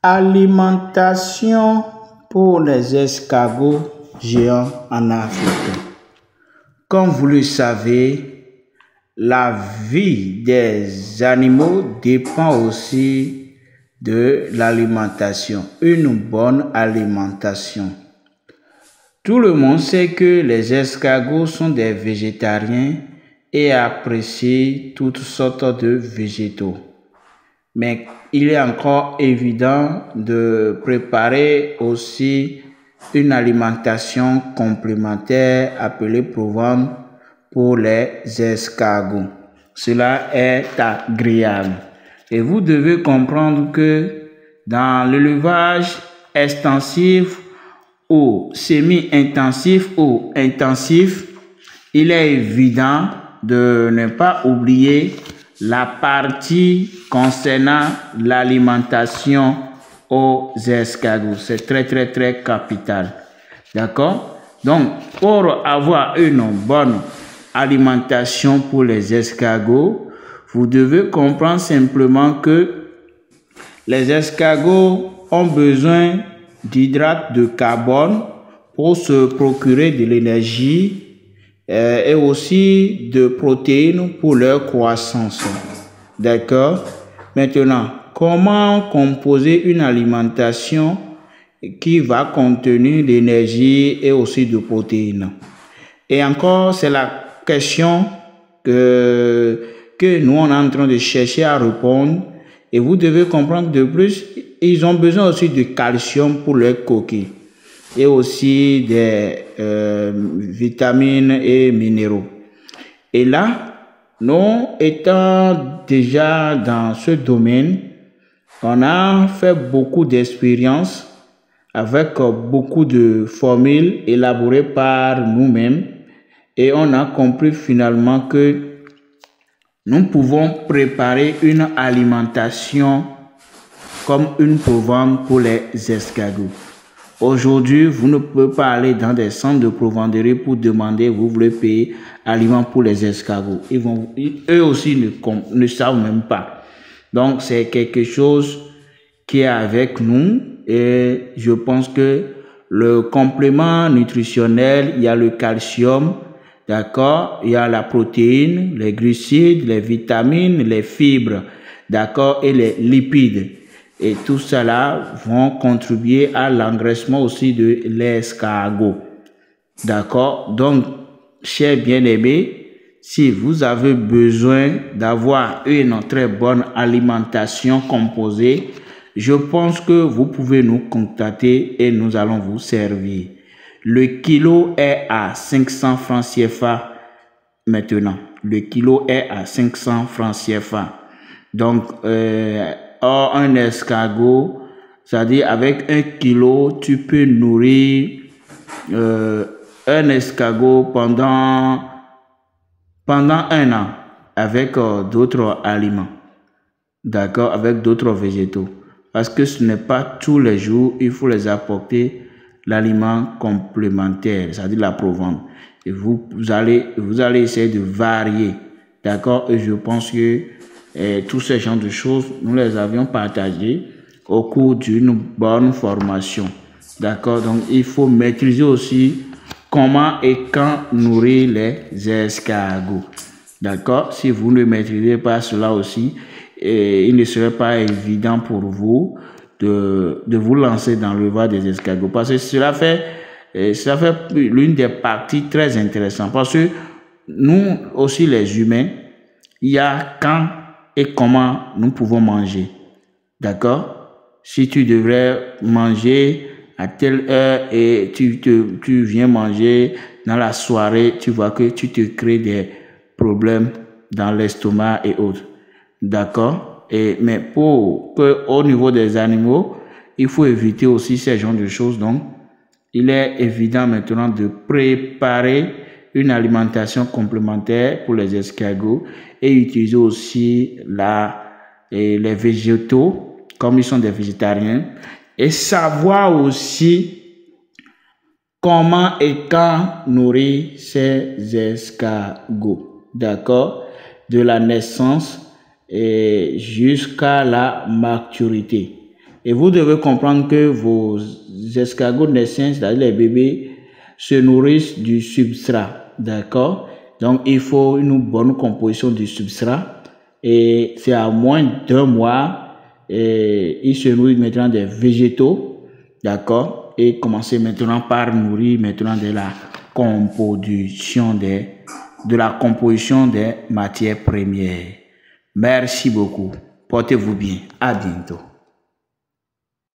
Alimentation pour les escargots géants en Afrique. Comme vous le savez, la vie des animaux dépend aussi de l'alimentation, une bonne alimentation. Tout le monde sait que les escargots sont des végétariens et apprécient toutes sortes de végétaux. Mais il est encore évident de préparer aussi une alimentation complémentaire appelée provende pour les escargots. Cela est agréable. Et vous devez comprendre que dans l'élevage extensif ou semi-intensif ou intensif, il est évident de ne pas oublier la partie concernant l'alimentation aux escargots. C'est très capital. D'accord? Donc, pour avoir une bonne alimentation pour les escargots, vous devez comprendre simplement que les escargots ont besoin d'hydrates de carbone pour se procurer de l'énergie et aussi de protéines pour leur croissance. D'accord? Maintenant, comment composer une alimentation qui va contenir l'énergie et aussi de protéines? Et encore, c'est la question que nous on est en train de chercher à répondre. Et vous devez comprendre de plus, ils ont besoin aussi de calcium pour leurs coquilles et aussi des vitamines et minéraux. Et là, nous étant déjà dans ce domaine, on a fait beaucoup d'expériences avec beaucoup de formules élaborées par nous-mêmes et on a compris finalement que nous pouvons préparer une alimentation comme une provende pour les escargots. Aujourd'hui, vous ne pouvez pas aller dans des centres de provenderie pour demander, vous voulez payer aliments pour les escargots. Eux aussi ne savent même pas. Donc, c'est quelque chose qui est avec nous et je pense que le complément nutritionnel, il y a le calcium, d'accord, il y a la protéine, les glucides, les vitamines, les fibres, d'accord, et les lipides. Et tout cela vont contribuer à l'engraissement aussi de l'escargot. D'accord? Donc, chers bien-aimés, si vous avez besoin d'avoir une très bonne alimentation composée, je pense que vous pouvez nous contacter et nous allons vous servir. Le kilo est à 500 francs CFA maintenant. Le kilo est à 500 francs CFA. Donc, un escargot, c'est-à-dire avec 1 kilo, tu peux nourrir un escargot pendant 1 an avec d'autres aliments, d'accord, avec d'autres végétaux. Parce que ce n'est pas tous les jours, il faut les apporter l'aliment complémentaire, c'est-à-dire la provende. Et vous allez essayer de varier, d'accord, et je pense que tous ces genres de choses, nous les avions partagés au cours d'une bonne formation. D'accord? Donc, il faut maîtriser aussi comment et quand nourrir les escargots. D'accord? Si vous ne maîtrisez pas cela aussi, il ne serait pas évident pour vous de vous lancer dans le l'élevage des escargots. Parce que cela fait l'une des parties très intéressantes. Parce que nous aussi, les humains, il y a quand et comment nous pouvons manger. D'accord? Si tu devrais manger à telle heure et tu viens manger dans la soirée, tu vois que tu te crées des problèmes dans l'estomac et autres. D'accord? Mais au niveau des animaux, il faut éviter aussi ces genres de choses. Donc, il est évident maintenant de préparer une alimentation complémentaire pour les escargots et utiliser aussi les végétaux, comme ils sont des végétariens, et savoir aussi comment et quand nourrir ces escargots, d'accord, de la naissance jusqu'à la maturité. Et vous devez comprendre que vos escargots naissants, c'est-à-dire les bébés, se nourrissent du substrat. D'accord? Donc, il faut une bonne composition du substrat. Et c'est à moins d'1 mois, ils se nourrissent maintenant des végétaux. D'accord? Et commencez maintenant par nourrir maintenant de la composition des matières premières. Merci beaucoup. Portez-vous bien. À bientôt.